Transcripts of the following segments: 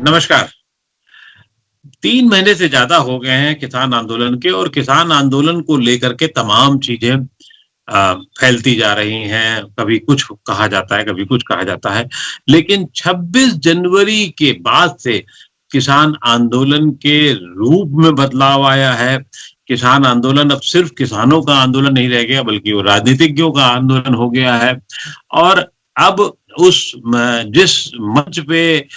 नमस्कार। 3 महीने से ज़्यादा हो गए हैं किसान आंदोलन के और किसान आंदोलन को लेकर के तमाम चीज़ें फैलती जा रही हैं। कभी कुछ कहा जाता है, कभी कुछ कहा जाता है। लेकिन 26 जनवरी के बाद से किसान आंदोलन के रूप में बदलाव आया है। किसान आंदोलन अब सिर्फ़ किसानों का आंदोलन नहीं रह गया बल्कि वो राजनीतिज्ञों का आंदोलन हो गया है। और अब उस जिस मंच पे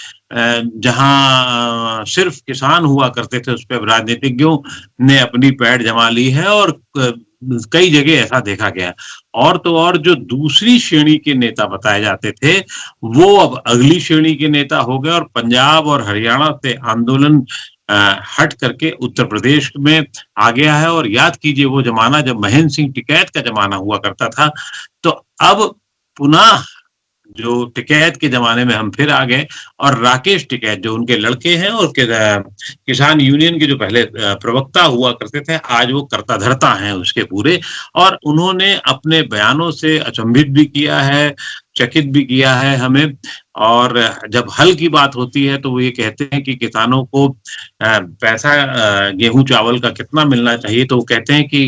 जहाँ सिर्फ किसान हुआ करते थे, उस पे अब राजनीतिज्ञों ने अपनी पैठ जमा ली है और कई जगह ऐसा देखा गया। और तो और जो दूसरी श्रेणी के नेता बताए जाते थे, वो अब अगली श्रेणी के नेता हो गए और पंजाब और हरियाणा से आंदोलन हट करके उत्तर प्रदेश में आ गया है। और याद कीजिए वो ज़माना जब महेंद्र सिंह टिकैत का ज़माना हुआ करता था, तो अब पुनः जो टिकैत के ज़माने में हम फिर आ गए और राकेश टिकैत जो उनके लड़के हैं और किसान यूनियन के जो पहले प्रवक्ता हुआ करते थे, आज वो कर्ता-धर्ता हैं उसके पूरे। और उन्होंने अपने बयानों से अचंभित भी किया है, चकित भी किया है हमें। और जब हल की बात होती है, तो वो ये कहते हैं कि किसानों को पैसा गेहूँ-चावल का कितना मिलना चाहिए, तो वो कहते हैं कि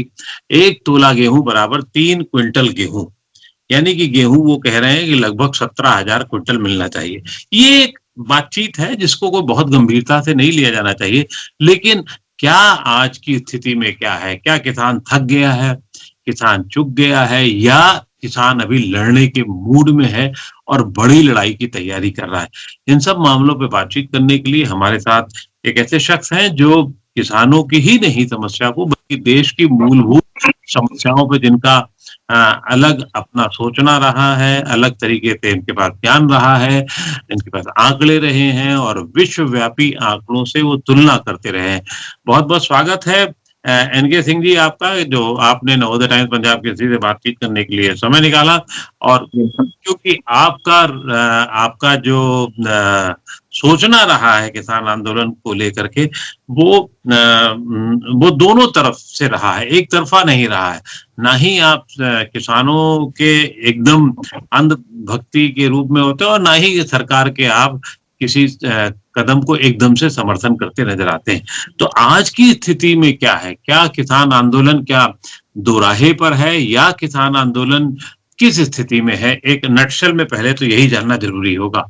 1 तोला गेहूँ बराबर 3 क्विंटल गेहूँ। यानी कि गेहूँ वो कह रहे हैं कि लगभग 17,000 क्विंटल मिलना चाहिए। ये एक बातचीत है जिसको कोई बहुत गंभीरता से नहीं लिया जाना चाहिए। लेकिन क्या आज की स्थिति में क्या है? क्या किसान थक गया है? किसान चूक गया है या किसान अभी लड़ने के मूड में है और बड़ी लड़ाई की तैयारी कर रहा है? इन सब मामलों पे बातचीत करने के लिए हमारे साथ एक ऐसे शख्स हैं जो किसानों की ही नहीं समस्या को बल्कि देश की मूलभूत समस्याओं पे जिनका अलग अपना सोचना रहा है, अलग तरीके से इनके पास ज्ञान रहा है, इनके पास आंकड़े रहे हैं और विश्वव्यापी आंकड़ों से वो तुलना करते रहे हैं। बहुत-बहुत स्वागत है एनके सिंह जी आपका, जो आपने नवोदय टाइम्स पंजाब केसरी से बातचीत करने के लिए समय निकाला। और क्योंकि आपका जो सोचना रहा है किसान आंदोलन को लेकर के, वो दोनों तरफ से रहा है, एक तरफ़ा नहीं रहा है। ना ही आप किसानों के एकदम अंधभक्ति के रूप में होते हो और ना ही सरकार के आप किसी कदम को एकदम से समर्थन करते नज़र आते हैं। तो आज की स्थिति में क्या है? क्या किसान आंदोलन क्या दोराहे पर है या किसान आंदोलन किस स्थिति में है? एक नटशल में पहले तो यही जानना ज़रूरी होगा।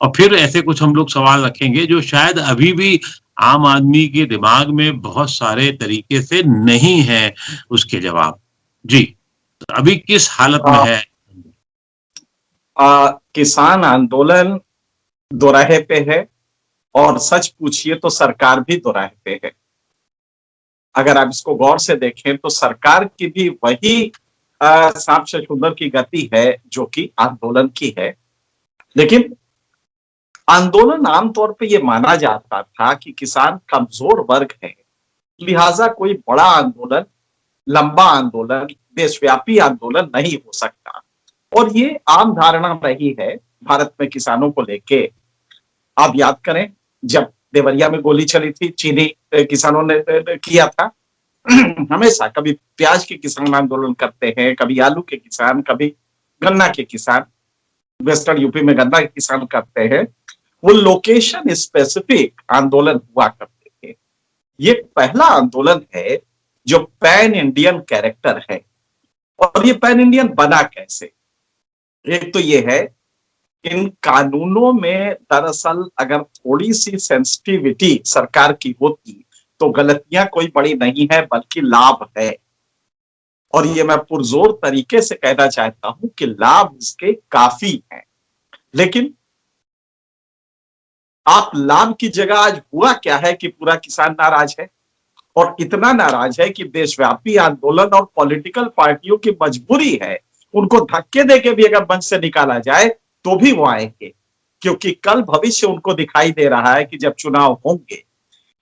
और फिर ऐसे कुछ हम लोग सवाल रखेंगे जो शायद अभी भी आम आदमी के दिमाग में बहुत सारे तरीके से नहीं है उसके जवाब। जी, तो अभी किस हालत में है? किसान आंदोलन दोराहे पे है और सच पूछिए तो सरकार भी दोराहे पे है। अगर आप इसको गौर से देखें तो सरकार की भी वही सांप छछूंदर की गति है जो कि आंदोलन की है। लेकिन आंदोलन आमतौर पे ये माना जाता था कि किसान कमजोर वर्ग है, लिहाजा कोई बड़ा आंदोलन, लंबा आंदोलन, देशव्यापी आंदोलन नहीं हो सकता। और ये आम धारणा रही है भारत में किसानों को लेके। आप याद करें जब देवरिया में गोली चली थी, चीनी किसानों ने किया था। हमेशा कभी प्याज के किसान आंदोलन करते हैं, कभी आलू के किसान, कभी गन्ना के किसान, वेस्टर्न यूपी में गन्ना के किसान करते हैं। वो लोकेशन स्पेसिफिक आंदोलन हुआ करते थे। ये पहला आंदोलन है जो पैन इंडियन कैरेक्टर है। और ये पैन इंडियन बना कैसे? एक तो ये है, इन कानूनों में दरअसल अगर थोड़ी सी सेंसिटिविटी सरकार की होती तो गलतियां कोई बड़ी नहीं है बल्कि लाभ है। और ये मैं पुरजोर तरीके से कहना चाहता हूं कि लाभ इसके काफी हैं। लेकिन आप लाभ की जगह आज हुआ क्या है कि पूरा किसान नाराज है और इतना नाराज है कि देशव्यापी आंदोलन और पॉलिटिकल पार्टियों की मजबूरी है, उनको धक्के देके भी अगर मंच से निकाला जाए तो भी वो आएंगे। क्योंकि कल भविष्य उनको दिखाई दे रहा है कि जब चुनाव होंगे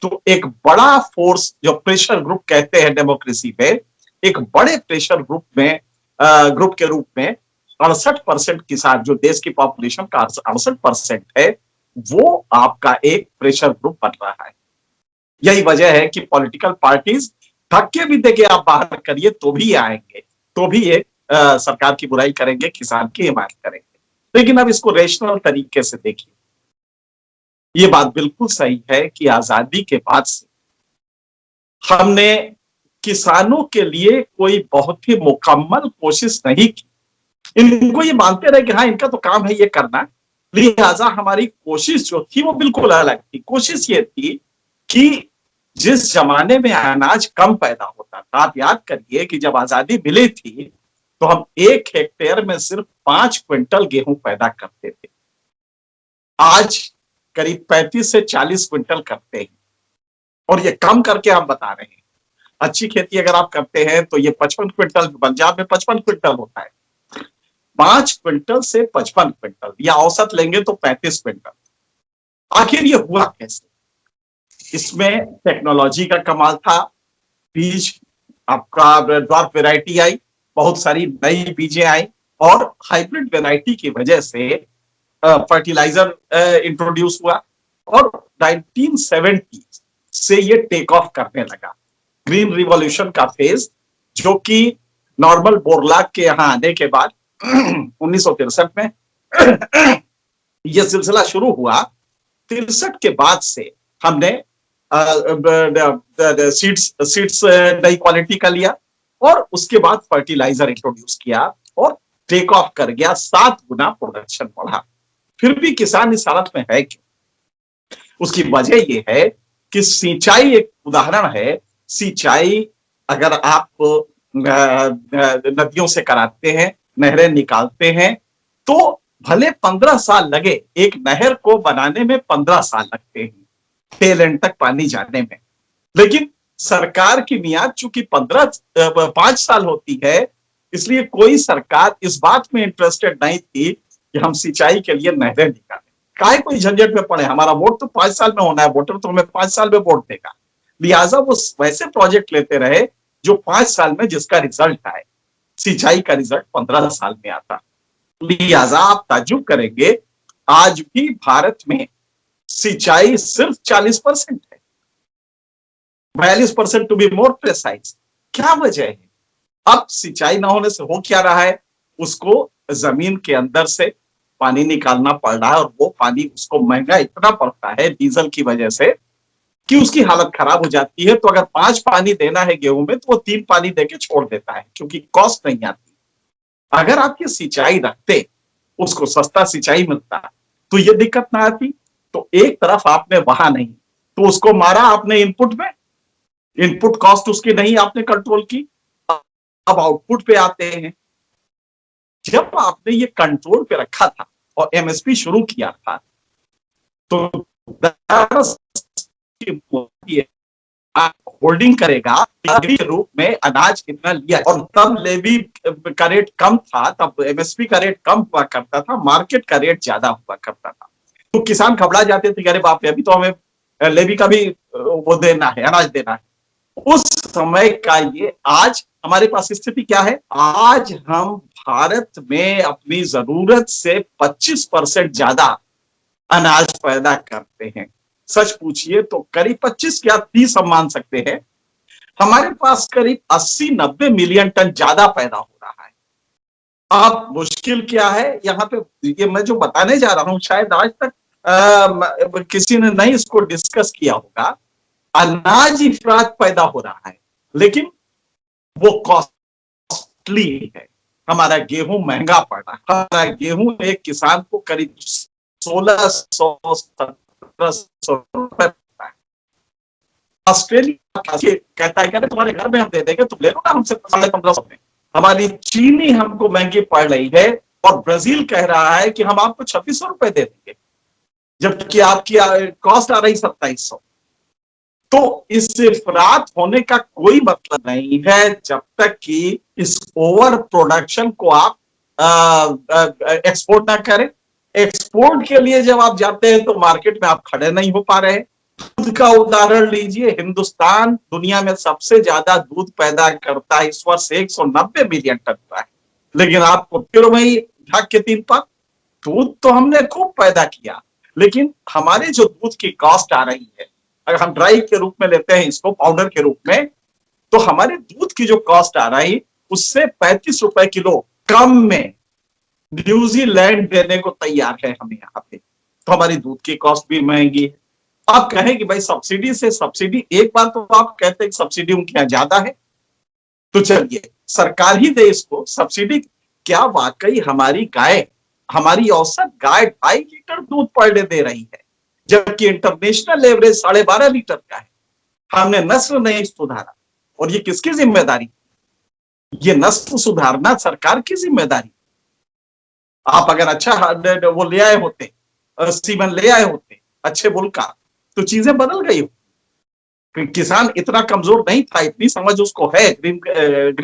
तो एक बड़ा फोर्स, जो प्रेशर ग्रुप कहते हैं डेमोक्रेसी में, एक बड़े प्रेशर ग्रुप के रूप में 68% किसान, जो देश की पॉपुलेशन का 68% है, वो आपका एक प्रेशर ग्रुप बन रहा है। यही वजह है कि पॉलिटिकल पार्टीज धक्के भी देके आप बाहर करिए तो भी आएंगे, तो भी ये सरकार की बुराई करेंगे, किसान की हिमायत करेंगे। लेकिन अब इसको रेशनल तरीके से देखिए। ये बात बिल्कुल सही है कि आजादी के बाद से हमने किसानों के लिए कोई बहुत ही मुकम्मल कोशिश नहीं की। इनको ये मानते रहे कि हाँ इनका तो काम है ये करना, लिहाजा हमारी कोशिश जो थी वो बिल्कुल अलग थी। कोशिश ये थी कि जिस जमाने में अनाज कम पैदा होता था, आप याद करिए कि जब आजादी मिली थी तो हम 1 हेक्टेयर में सिर्फ 5 क्विंटल गेहूं पैदा करते थे। आज करीब 35 से 40 क्विंटल करते हैं, और ये कम करके हम बता रहे हैं। अच्छी खेती अगर आप करते हैं तो ये 55 क्विंटल, पंजाब में 55 क्विंटल होता है। 5 क्विंटल से 55 क्विंटल, या औसत लेंगे तो 35 क्विंटल। आखिर ये हुआ कैसे? इसमें टेक्नोलॉजी का कमाल था। बीज आपका ड्वार्फ वैरायटी आई, बहुत सारी नई बीजें आई, और हाइब्रिड वैरायटी की वजह से फर्टिलाइजर इंट्रोड्यूस हुआ, और 1970 से ये टेक ऑफ करने लगा। ग्रीन रिवॉल्यूशन का फेज, जो कि नॉर्मल बोरलॉग के यहां आने के बाद 1963 में यह सिलसिला शुरू हुआ। 63 के बाद से हमने सीड्स नई क्वालिटी का लिया, और उसके बाद फर्टिलाइजर इंट्रोड्यूस किया, और टेक ऑफ कर गया। 7 गुना प्रोडक्शन बढ़ा। फिर भी किसान इस हालत में है क्यों? उसकी वजह यह है कि सिंचाई एक उदाहरण है। सिंचाई अगर आप नदियों से कराते हैं, नहरें निकालते हैं, तो भले 15 साल लगे, एक नहर को बनाने में 15 साल लगते हैं टेल एंड तक पानी जाने में, लेकिन सरकार की मियाद चूंकि 5 साल होती है, इसलिए कोई सरकार इस बात में इंटरेस्टेड नहीं थी कि हम सिंचाई के लिए नहरें निकालें। काहे कोई झंझट में पड़े, हमारा वोट तो 5 साल में होना है, वोटर तो हमें 5 साल में वोट देगा। लिहाजा वो वैसे प्रोजेक्ट लेते रहे जो 5 साल में जिसका रिजल्ट आए। सिंचाई का रिजल्ट 15 साल में आता। लिहाजा आप ताज्जुब करेंगे, आज भी भारत में सिंचाई सिर्फ 40% है, 42% टू बी मोर प्रिसाइज। क्या वजह है? अब सिंचाई न होने से हो क्या रहा है? उसको जमीन के अंदर से पानी निकालना पड़ रहा है, और वो पानी उसको महंगा इतना पड़ता है डीजल की वजह से कि उसकी हालत खराब हो जाती है। तो अगर 5 पानी देना है गेहूं में, तो वो 3 पानी देके छोड़ देता है, क्योंकि कॉस्ट नहीं आती। अगर आप ये सिंचाई रखते, उसको सस्ता सिंचाई मिलता, तो ये दिक्कत ना आती। तो एक तरफ आपने वहां नहीं, तो उसको मारा आपने इनपुट में, इनपुट कॉस्ट उसकी नहीं आपने कंट्रोल की। अब आउटपुट पे आते हैं। जब आपने ये कंट्रोल पे रखा था और एमएसपी शुरू किया था, तो होल्डिंग करेगा के रूप में अनाज कितना लिया, और तब लेवी का रेट कम था, तब एमएसपी का रेट कम हुआ करता था, मार्केट का रेट ज्यादा हुआ करता था। तो किसान घबरा जाते थे, अरे बाप रे, अभी तो हमें लेवी का भी वो देना है, अनाज देना है। उस समय का ये, आज हमारे पास स्थिति क्या है? आज हम भारत में अपनी जरूरत से 25% ज्यादा अनाज पैदा करते हैं। सच पूछिए तो करीब 25 या 30 हम मान सकते हैं। हमारे पास करीब 80-90 मिलियन टन ज्यादा पैदा हो रहा है। अब मुश्किल क्या है यहाँ पे? ये मैं जो बताने जा रहा हूं, शायद आज तक किसी ने नहीं इसको डिस्कस किया होगा। अनाज इफरात पैदा हो रहा है, लेकिन वो कॉस्टली है। हमारा गेहूं महंगा पड़ रहा है। हमारा गेहूं एक किसान को करीब 1600-1700 रुपए पड़ता है। ऑस्ट्रेलिया कहता है कि तुम्हारे घर में हम दे देंगे, तुम ले लो ना हमसे 1550 में। हमारी चीनी हमको महंगी पड़ रही है, और ब्राजील कह रहा है कि हम आपको 2600 रुपए दे देंगे, जबकि आपकी कॉस्ट आ रही 2700। तो इस इफरात होने का कोई मतलब नहीं है जब तक कि इस ओवर प्रोडक्शन को आप एक्सपोर्ट ना करें। एक्सपोर्ट के लिए जब आप जाते हैं तो मार्केट में आप खड़े नहीं हो पा रहे। दूध का उदाहरण लीजिए, हिंदुस्तान दुनिया में सबसे ज्यादा दूध पैदा करता है, इस वर्ष 190 मिलियन टन का है, लेकिन आपको फिर वही ढक के 3 पाक। दूध तो हमने खूब पैदा किया, लेकिन हमारे जो दूध की कॉस्ट आ रही है, अगर हम ड्राई के रूप में लेते हैं इसको, पाउडर के रूप में, तो हमारे दूध की जो कॉस्ट आ रही, उससे 35 रुपए किलो कम में न्यूजीलैंड देने को तैयार है हमें यहाँ पे। तो हमारी दूध की कॉस्ट भी महंगी है। आप कहें कि भाई सब्सिडी से सब्सिडी, एक बार तो आप कहते हैं कि सब्सिडी उनके यहाँ ज्यादा है, तो चलिए सरकार ही दे इसको सब्सिडी। क्या वाकई हमारी गाय, हमारी औसत गाय 2.5 लीटर दूध पर डे दे रही है, जबकि इंटरनेशनल एवरेज 12.5 लीटर का है? हमने नस्ल नहीं सुधारा, और ये किसकी जिम्मेदारी? ये नस्ल सुधारना सरकार की जिम्मेदारी। आप अगर अच्छा वो ले आए होते, सीमन ले आए होते अच्छे बुल का, तो चीजें बदल गई हो। किसान इतना कमजोर नहीं था, इतनी समझ उसको है। ग्रीन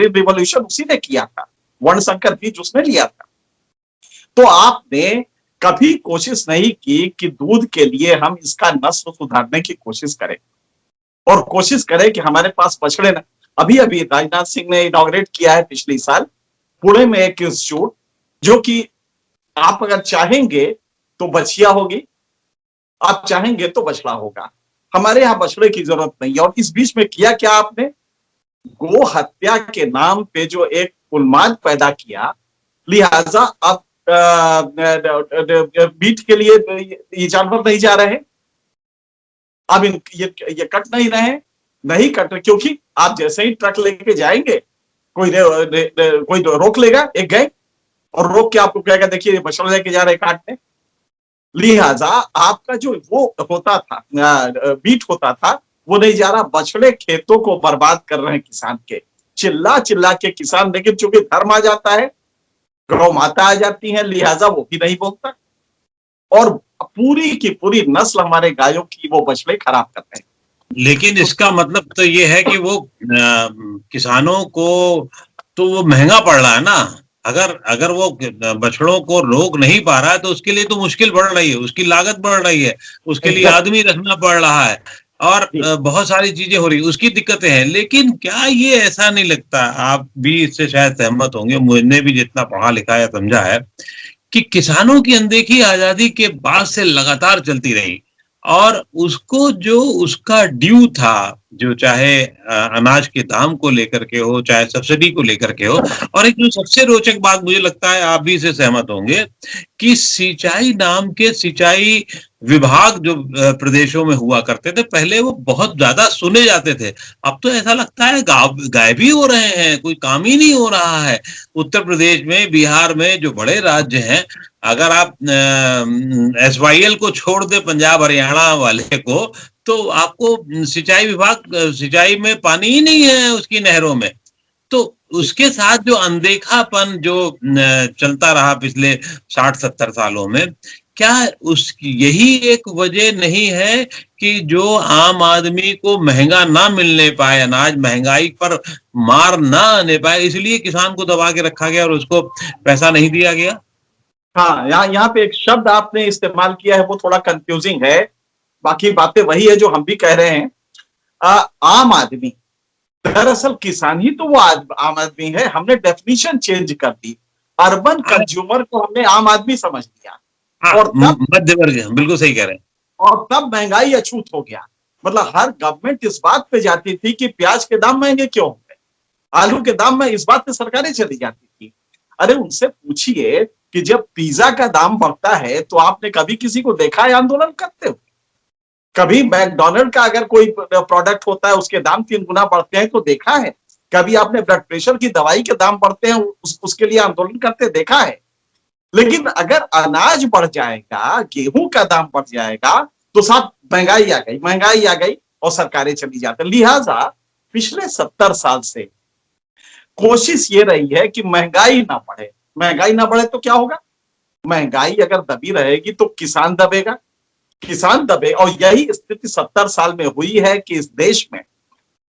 रिवॉल्यूशन उसी ने किया था, वर्ण संकर बीज उसने लिया था। तो आपने कभी कोशिश नहीं की कि दूध के लिए हम इसका नस्ल सुधारने की कोशिश करें, और कोशिश करें कि हमारे पास बछड़े न। अभी अभी राजनाथ सिंह ने इनॉग्रेट किया है पिछले साल पुणे में एक इंस्टीट्यूट, जो कि आप अगर चाहेंगे तो बछिया होगी, आप चाहेंगे तो बछड़ा होगा। हमारे यहाँ बछड़े की जरूरत नहीं है। और इस बीच में किया क्या आपने? गो हत्या के नाम पे जो एक उन्माद पैदा किया, लिहाजा अब मीट के लिए ये जानवर नहीं जा रहे, अब ये कट नहीं रहे, नहीं कट रहे, क्योंकि आप जैसे ही ट्रक लेके जाएंगे, कोई रोक लेगा, एक गए और रोक के आपको कहेगा देखिए बछड़ा लेके जा रहे काटने। लिहाजा आपका जो वो होता था, बीट होता था, वो नहीं जा रहा। बछड़े खेतों को बर्बाद कर रहे हैं किसान के, चिल्ला चिल्ला के किसान। लेकिन चूंकि धर्म आ जाता है, गौ माता आ जाती है, लिहाजा वो भी नहीं बोलता, और पूरी की पूरी नस्ल हमारे गायों की वो बछड़े खराब करते हैं। लेकिन इसका मतलब तो ये है कि वो किसानों को तो वो महंगा पड़ रहा है ना। अगर वो बछड़ों को रोक नहीं पा रहा है तो उसके लिए तो मुश्किल बढ़ रही है, उसकी लागत बढ़ रही है, उसके लिए आदमी रखना पड़ रहा है, और बहुत सारी चीजें हो रही है, उसकी दिक्कतें हैं। लेकिन क्या ये ऐसा नहीं लगता, आप भी इससे शायद सहमत होंगे, मुझे भी जितना पढ़ा लिखा या समझा है, कि किसानों की अनदेखी आजादी के बाद से लगातार चलती रही, और उसको जो उसका ड्यू था, जो चाहे अनाज के दाम को लेकर के हो, चाहे सब्सिडी को लेकर के हो। और एक जो सबसे रोचक बात मुझे लगता है, आप भी इससे सहमत होंगे, कि सिंचाई नाम के सिंचाई विभाग जो प्रदेशों में हुआ करते थे पहले, वो बहुत ज्यादा सुने जाते थे। अब तो ऐसा लगता है गायब ही हो रहे हैं, कोई काम ही नहीं हो रहा है। उत्तर प्रदेश में, बिहार में, जो बड़े राज्य हैं, अगर आप SYL को छोड़ दे, पंजाब हरियाणा वाले को, तो आपको सिंचाई विभाग, सिंचाई में पानी ही नहीं है उसकी नहरों में। तो उसके साथ जो अनदेखापन जो चलता रहा पिछले 60-70 सालों में, क्या उसकी यही एक वजह नहीं है कि जो आम आदमी को महंगा ना मिलने पाए अनाज, महंगाई पर मार ना आने पाए, इसलिए किसान को दबा के रखा गया और उसको पैसा नहीं दिया गया? हाँ, यहाँ पे एक शब्द आपने इस्तेमाल किया है, वो थोड़ा कंफ्यूजिंग है। बाकी बातें वही है जो हम भी कह रहे हैं। आम आदमी, दरअसल किसान ही तो वो आम आदमी है। हमने डेफिनेशन चेंज कर दी, अर्बन कंज्यूमर को हमने आम आदमी समझ लिया, और तब मध्य वर्ग, बिल्कुल सही कह रहे हैं। और तब महंगाई अछूत हो गया। मतलब हर गवर्नमेंट इस बात पे जाती थी कि प्याज के दाम महंगे क्यों हो गए, आलू के दाम में, इस बात पे सरकारें चली जाती थी। अरे उनसे पूछिए कि जब पिज्जा का दाम बढ़ता है तो आपने कभी किसी को देखा है आंदोलन करते हुए? कभी मैकडोनल्ड का अगर कोई प्रोडक्ट होता है उसके दाम 3 गुना बढ़ते हैं तो देखा है? कभी आपने ब्लड प्रेशर की दवाई के दाम बढ़ते हैं उसके लिए आंदोलन करते देखा है? लेकिन अगर अनाज बढ़ जाएगा, गेहूं का दाम बढ़ जाएगा, तो साहब महंगाई आ गई और सरकारें चली जाती। लिहाजा पिछले 70 साल से कोशिश ये रही है कि महंगाई ना बढ़े। महंगाई ना बढ़े तो क्या होगा? महंगाई अगर दबी रहेगी तो किसान दबेगा, किसान दबे। और यही स्थिति 70 साल में हुई है कि इस देश में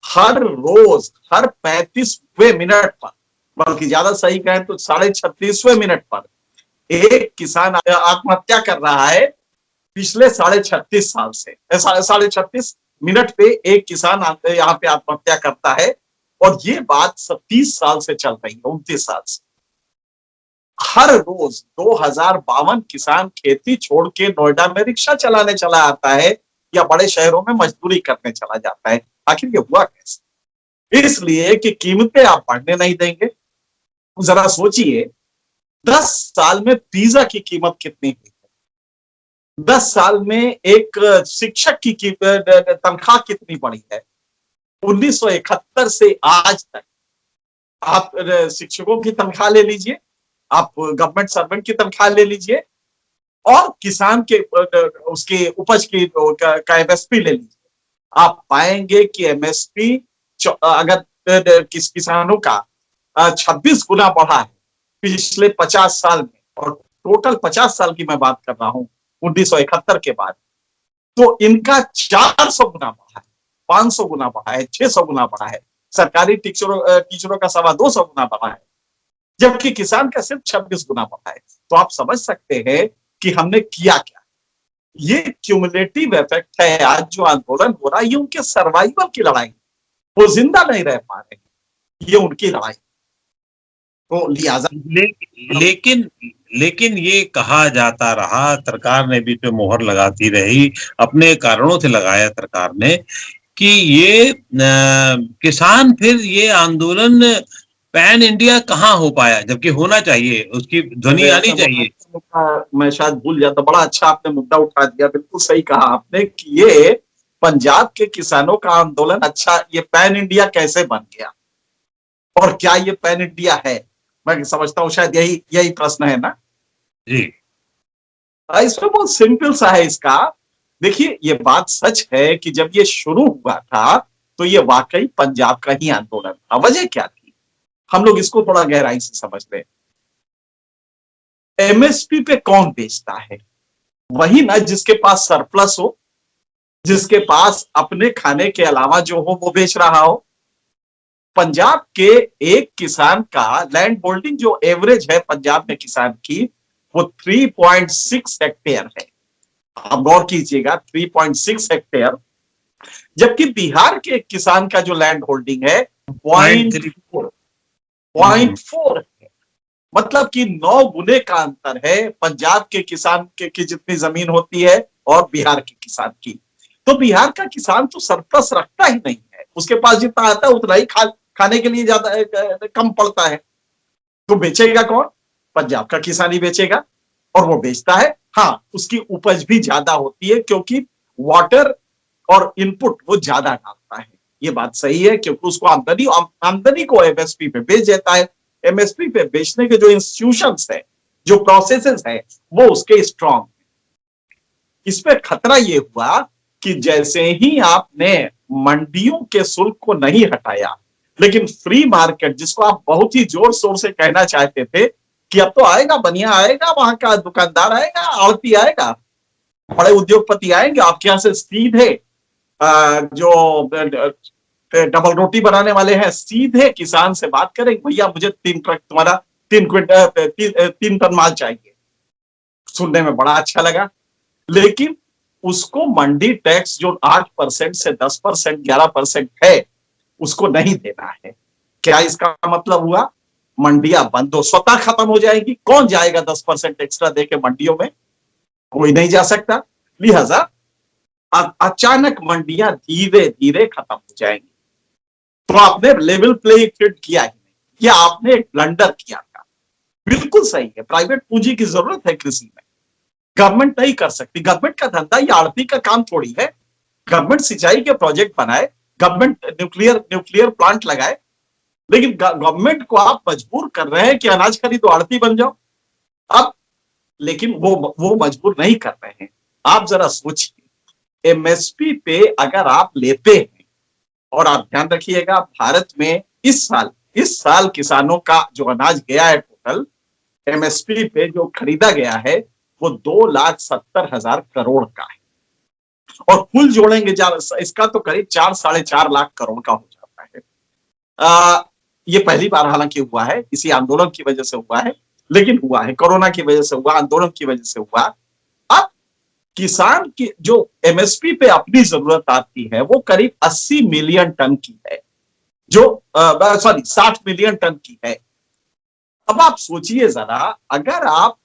हर रोज, हर 35वें मिनट पर, बल्कि ज्यादा सही कहें तो 36.5वें मिनट पर एक किसान आत्महत्या कर रहा है। पिछले 36.5 साल से 36.5 मिनट पे एक किसान यहाँ पे आत्महत्या करता है, और ये बात 30 साल से चल रही है, 29 साल से। हर रोज 2052 किसान खेती छोड़ के नोएडा में रिक्शा चलाने चला आता है, या बड़े शहरों में मजदूरी करने चला जाता है। आखिर ये हुआ कैसे? इसलिए कि कीमतें आप बढ़ने नहीं देंगे। जरा सोचिए, 10 साल में पिज्जा की कीमत कितनी हुई? 10 साल में एक शिक्षक की तनख्वाह कितनी बढ़ी है? 1971 से आज तक आप शिक्षकों की तनख्वाह ले लीजिए, आप गवर्नमेंट सर्वेंट की तनख्वाह ले लीजिए और किसान के उसके उपज की का एमएसपी ले लीजिए, आप पाएंगे कि एमएसपी अगर किसानों का 26 गुना बढ़ा है पिछले 50 साल में, और टोटल 50 साल की मैं बात कर रहा हूं 1971 के बाद, तो इनका 400 गुना बढ़ा है, 500 गुना बढ़ा है, 600 गुना बढ़ा है, सरकारी टीचरों का 225 गुना बढ़ा है, जबकि किसान का सिर्फ 26 गुना बढ़ा है। तो आप समझ सकते हैं कि हमने किया क्या। ये क्यूमुलेटिव इफेक्ट है। आज जो आंदोलन हो रहा है ये उनके सर्वाइवल की लड़ाई, वो जिंदा नहीं रह पा रहे, ये उनकी लड़ाई। तो लिहाजा लेकिन लेकिन ये कहा जाता रहा, सरकार ने भी पे मोहर लगाती रही, अपने कारणों से लगाया सरकार ने, कि ये किसान फिर ये आंदोलन पैन इंडिया कहाँ हो पाया, जबकि होना चाहिए, उसकी ध्वनि आनी चाहिए। मैं शायद भूल जाता, बड़ा अच्छा आपने मुद्दा उठा दिया, बिल्कुल सही कहा आपने कि ये पंजाब के किसानों का आंदोलन, अच्छा ये पैन इंडिया कैसे बन गया और क्या ये पैन इंडिया है? मैं समझता हूँ शायद यही प्रश्न है ना जी। इसमें बहुत सिंपल सा है इसका। देखिए ये बात सच है कि जब ये शुरू हुआ था तो ये वाकई पंजाब का ही आंदोलन था। वजह क्या थी, हम लोग इसको थोड़ा गहराई से समझ लें। एमएसपी पे कौन बेचता है? वही ना जिसके पास सरप्लस हो, जिसके पास अपने खाने के अलावा जो हो वो बेच रहा हो। पंजाब के एक किसान का लैंड होल्डिंग जो एवरेज है पंजाब में किसान की, वो 3.6 हेक्टेयर है। आप गौर कीजिएगा, 3.6 हेक्टेयर, जबकि बिहार के किसान का जो लैंड होल्डिंग है 0.4 है। मतलब कि 9 गुने का अंतर है पंजाब के किसान की जितनी जमीन होती है और बिहार के किसान की। तो बिहार का किसान तो सरप्लस रखता ही नहीं है, उसके पास जितना आता है उतना ही खाने के लिए ज्यादा कम पड़ता है। तो बेचेगा कौन? पंजाब का किसान ही बेचेगा, और वो बेचता है। हाँ, उसकी उपज भी ज्यादा होती है क्योंकि वाटर और इनपुट वो ज्यादा डालता है, ये बात सही है, क्योंकि उसको आमदनी को एमएसपी पे बेच देता है। एमएसपी पे बेचने के जो इंस्टीट्यूशंस है, जो प्रोसेसेस है, वो उसके स्ट्रांग है। इसमें खतरा ये हुआ कि जैसे ही आपने मंडियों के शुल्क को नहीं हटाया, लेकिन फ्री मार्केट, जिसको आप बहुत ही जोर शोर से कहना चाहते थे कि अब तो आएगा, बनिया आएगा, वहां का दुकानदार आएगा, आड़ती आएगा, बड़े उद्योगपति आएंगे आपके यहां से सीधे जो डबल रोटी बनाने वाले हैं सीधे किसान से बात करेंगे, भैया मुझे 3 ट्रक तुम्हारा 3 टन माल चाहिए। सुनने में बड़ा अच्छा लगा, लेकिन उसको मंडी टैक्स जो 8% से 10%, 11% है, उसको नहीं देना है। क्या इसका मतलब हुआ? मंडियां बंद हो, स्वतः खत्म हो जाएगी। कौन जाएगा 10% एक्स्ट्रा देके मंडियों में? कोई नहीं जा सकता। लिहाजा अचानक मंडियां धीरे धीरे खत्म हो जाएंगी। तो आपने लेवल प्लेइंग फील्ड किया ही नहीं, या आपने एक ब्लंडर किया था। बिल्कुल सही है, प्राइवेट पूंजी की जरूरत है कृषि में, गवर्नमेंट नहीं कर सकती। गवर्नमेंट का धंधा या आड़ती का काम थोड़ी है। गवर्नमेंट सिंचाई के प्रोजेक्ट बनाए, गवर्नमेंट न्यूक्लियर प्लांट लगाए, लेकिन गवर्नमेंट को आप मजबूर कर रहे हैं कि अनाज खरीदो, आड़ती बन जाओ। अब लेकिन वो मजबूर नहीं कर रहे हैं। आप जरा सोचिए, एमएसपी पे अगर आप लेते हैं, और आप ध्यान रखिएगा भारत में इस साल किसानों का जो अनाज गया है टोटल एमएसपी पे जो खरीदा गया है वो 2,70,000 करोड़ का है, और कुल जोड़ेंगे इसका तो करीब 4-4.5 लाख करोड़ का हो जाता है। ये पहली बार हालांकि हुआ है, इसी आंदोलन की वजह से हुआ है, लेकिन हुआ है, कोरोना की वजह से हुआ, आंदोलन की वजह से हुआ। अब किसान की जो एमएसपी पे अपनी जरूरत आती है वो करीब 80 मिलियन टन की है, जो 60 मिलियन टन की है। अब आप सोचिए जरा, अगर आप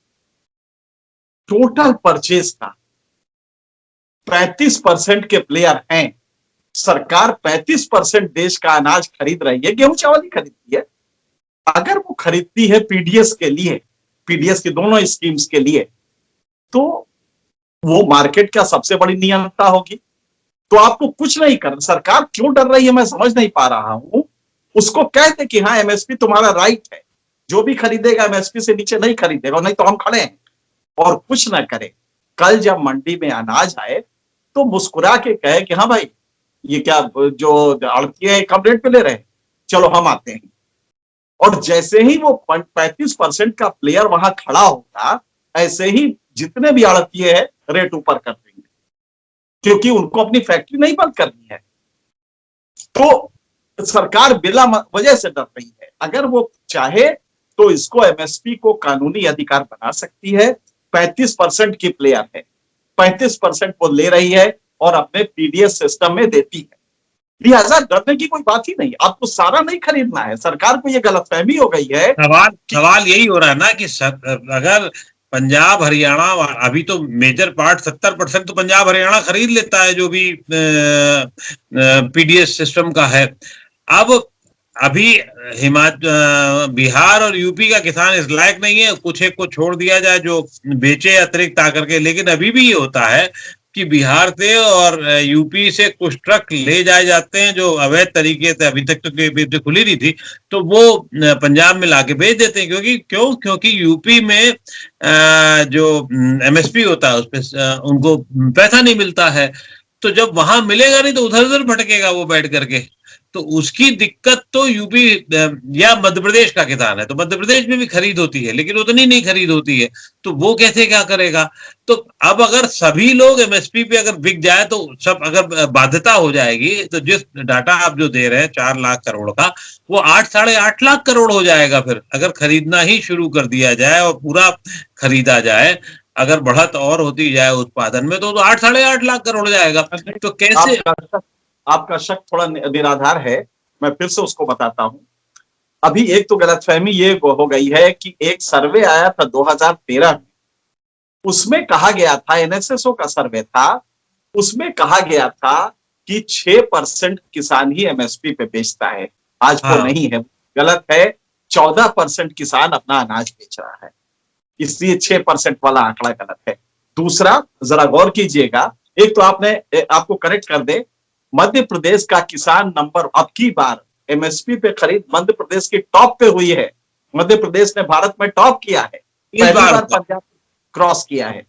टोटल परचेज का 35% के प्लेयर हैं, सरकार 35% देश का अनाज खरीद रही है, गेहूं चावल ही खरीदती है। अगर वो खरीदती है पीडीएस के लिए, पीडीएस की दोनों स्कीम्स के लिए, तो वो मार्केट क्या सबसे बड़ी नियंत्रणा होगी? तो आपको कुछ नहीं करना। सरकार क्यों डर रही है मैं समझ नहीं पा रहा हूं। उसको कहते कि हाँ एमएसपी तुम्हारा राइट है, जो भी खरीदेगा एमएसपी से नीचे नहीं खरीदेगा, नहीं तो हम खड़े हैं, और कुछ ना करे। कल जब मंडी में अनाज आए तो मुस्कुरा के कहे कि हाँ भाई ये क्या जो आड़तिये कम रेट पे ले रहे हैं, चलो हम आते हैं। और जैसे ही वो 35% का प्लेयर वहां खड़ा होगा, ऐसे ही जितने भी आड़तिये हैं रेट ऊपर कर देंगे, क्योंकि उनको अपनी फैक्ट्री नहीं बंद करनी है। तो सरकार बिला वजह से डर रही है। अगर वो चाहे तो इसको एमएसपी को कानूनी अधिकार बना सकती है। 35% की प्लेयर है, 35% वो ले रही है और अपने पीडीएस सिस्टम में देती है। लिहाजा डरने की कोई बात ही नहीं। आपको सारा नहीं खरीदना है। सरकार को ये गलतफहमी हो गई है। सवाल यही हो रहा है ना कि अगर पंजाब हरियाणा, अभी तो मेजर पार्ट 70% तो पंजाब हरियाणा खरीद लेता है जो भी पीडीएस सिस्टम का है। अब अभी हिमाचल, बिहार और यूपी का किसान इस लायक नहीं है, कुछ एक को छोड़ दिया जाए जो बेचे अतिरिक्त आकर के। लेकिन अभी भी ये होता है कि बिहार से और यूपी से कुछ ट्रक ले जाए जाते हैं जो अवैध तरीके से, अभी तक तो खुली नहीं थी, तो वो पंजाब में लाके बेच देते हैं। क्योंकि यूपी में जो एमएसपी होता है उस पर उनको पैसा नहीं मिलता है। तो जब वहां मिलेगा नहीं तो उधर उधर भटकेगा वो बैठ करके। तो उसकी दिक्कत तो यूपी या मध्य प्रदेश का किसान है, तो मध्य प्रदेश में भी खरीद होती है लेकिन उतनी नहीं खरीद होती है, तो वो कैसे क्या करेगा? तो अब अगर सभी लोग एमएसपी पे अगर बिक जाए तो सब, अगर बाध्यता हो जाएगी तो जिस डाटा आप जो दे रहे हैं 4 लाख करोड़ का, वो 8 साढ़े 8 लाख करोड़ हो जाएगा फिर, अगर खरीदना ही शुरू कर दिया जाए और पूरा खरीदा जाए। अगर बढ़त और होती जाए उत्पादन में तो 8 साढ़े 8 लाख करोड़ हो जाएगा। तो कैसे? आपका शक थोड़ा निराधार है। मैं फिर से उसको बताता हूं। अभी एक तो गलतफहमी ये हो गई है कि एक सर्वे आया था 2013 में, उसमें कहा गया था, एनएसएसओ का सर्वे था, उसमें कहा गया था कि 6% किसान ही एमएसपी पे बेचता है। आज वो नहीं है, गलत है। 14% किसान अपना अनाज बेच रहा है, इसलिए 6% वाला आंकड़ा गलत है। दूसरा, जरा गौर कीजिएगा, एक तो आपको करेक्ट कर दे, मध्य प्रदेश का किसान नंबर अब की बार एमएसपी पे खरीद मध्य प्रदेश की टॉप पे हुई है। मध्य प्रदेश ने भारत में टॉप किया है, पहली बार पंजाब क्रॉस किया है।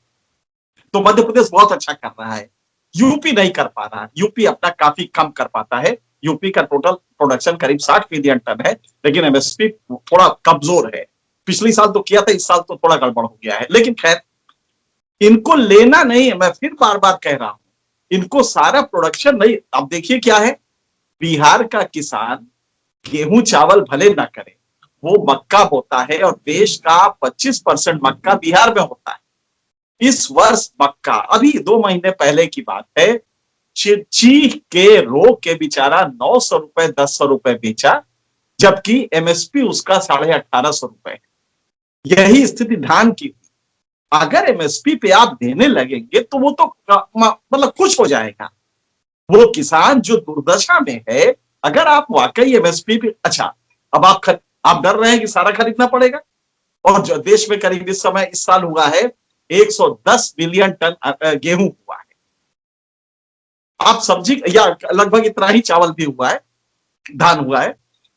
तो मध्य प्रदेश बहुत अच्छा कर रहा है। यूपी नहीं कर पा रहा। यूपी अपना काफी कम कर पाता है। यूपी का टोटल प्रोडक्शन करीब 60 मिलियन टन है, लेकिन एमएसपी थोड़ा कमजोर है। पिछले साल तो किया था, इस साल तो थोड़ा गड़बड़ हो गया है। लेकिन खैर, इनको लेना नहीं है। मैं फिर बार बार कह रहा हूं, इनको सारा प्रोडक्शन नहीं। अब देखिए क्या है, बिहार का किसान गेहूं चावल भले ना करे, वो मक्का बोता है और देश का 25% मक्का बिहार में होता है। इस वर्ष मक्का, अभी 2 महीने पहले की बात है, चीख के रो के बेचारा 900 रुपए 1000 रुपए बेचा, जबकि एमएसपी उसका 1850 रुपए। यही स्थिति धान की। अगर एमएसपी पे आप देने लगेंगे तो वो तो मतलब खुश हो जाएगा वो किसान जो दुर्दशा में है। अगर आप वाकई एमएसपी पे, अच्छा अब आप डर रहे हैं कि सारा खरीदना पड़ेगा, और जो देश में करीब इस समय इस साल हुआ है 110 मिलियन टन गेहूं हुआ है। आप सब्जी या लगभग इतना ही चावल भी हुआ है, धान हुआ है।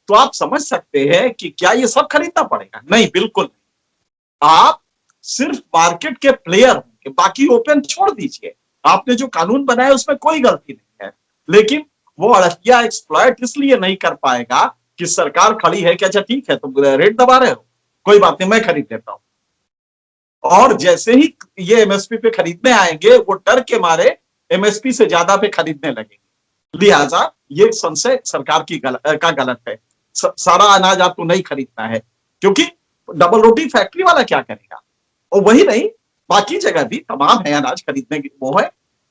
तो आप समझ सकते हैं कि क्या ये सब खरीदना पड़ेगा? नहीं, बिल्कुल नहीं। आप सिर्फ मार्केट के प्लेयर होंगे, बाकी ओपन छोड़ दीजिए। आपने जो कानून बनाया उसमें कोई गलती नहीं है, लेकिन वो अड़तिया एक्सप्लॉइट इसलिए नहीं कर पाएगा कि सरकार खड़ी है कि अच्छा ठीक है तुम रेट दबा रहे हो, कोई बात नहीं मैं खरीद लेता हूं। और जैसे ही ये एमएसपी पे खरीदने आएंगे, वो डर के मारे एमएसपी से ज्यादा पे खरीदने लगेंगे। लिहाजा ये संशय सरकार की गलत है। सारा अनाज आपको नहीं खरीदना है, क्योंकि डबल रोटी फैक्ट्री वाला क्या करेगा? और वही नहीं, बाकी जगह भी तमाम है अनाज खरीदने की वो है।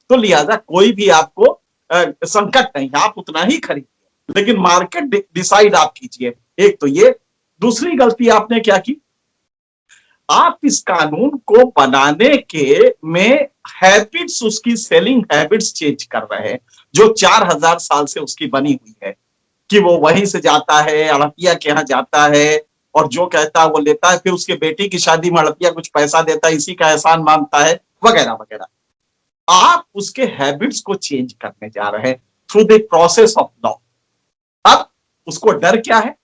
तो लिहाजा कोई भी आपको संकट नहीं है, आप उतना ही खरीदिए, लेकिन मार्केट डिसाइड आप कीजिए। एक तो ये। दूसरी गलती आपने क्या की, आप इस कानून को बनाने के में हैबिट्स, उसकी सेलिंग हैबिट्स चेंज कर रहे हैं, जो 4000 साल से उसकी बनी हुई है, कि वो वहीं से जाता है, अड़तिया के यहाँ जाता है और जो कहता है वो लेता है, फिर उसके बेटी की शादी में अड़तिया कुछ पैसा देता है, इसी का एहसान मानता है, वगैरह वगैरह। आप उसके हैबिट्स को चेंज करने जा रहे हैं through the process of law. अब उसको डर क्या है?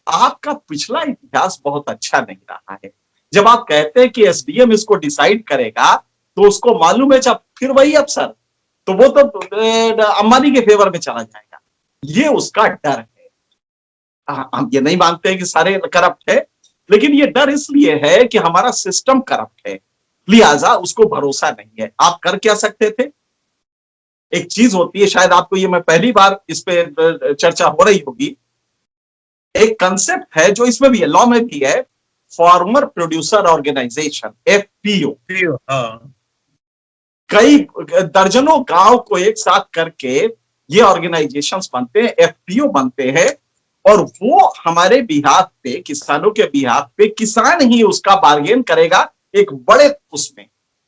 आपका पिछला इतिहास बहुत अच्छा नहीं रहा है। जब आप कहते हैं कि एसडीएम इसको डिसाइड करेगा, तो उसको मालूम है जब फिर वही अफसर, तो वो तो अंबानी के फेवर में चला जाएगा। ये उसका डर है। हम ये नहीं मानते हैं कि सारे करप्ट है, लेकिन ये डर इसलिए है कि हमारा सिस्टम करप्ट है, लिहाजा उसको भरोसा नहीं है। आप कर क्या सकते थे? एक चीज होती है, शायद आपको ये, मैं पहली बार इस पे चर्चा हो रही होगी, एक कंसेप्ट है जो इसमें भी है, लॉ में भी है, फार्मर प्रोड्यूसर ऑर्गेनाइजेशन, एफपीओ। हाँ। कई दर्जनों गांव को एक साथ करके ये ऑर्गेनाइजेशंस बनते हैं, एफपीओ बनते हैं, और वो हमारे बिहाफ पे, किसानों के बिहाफ पे, किसान ही उसका बार्गेन करेगा एक बड़े उसमें,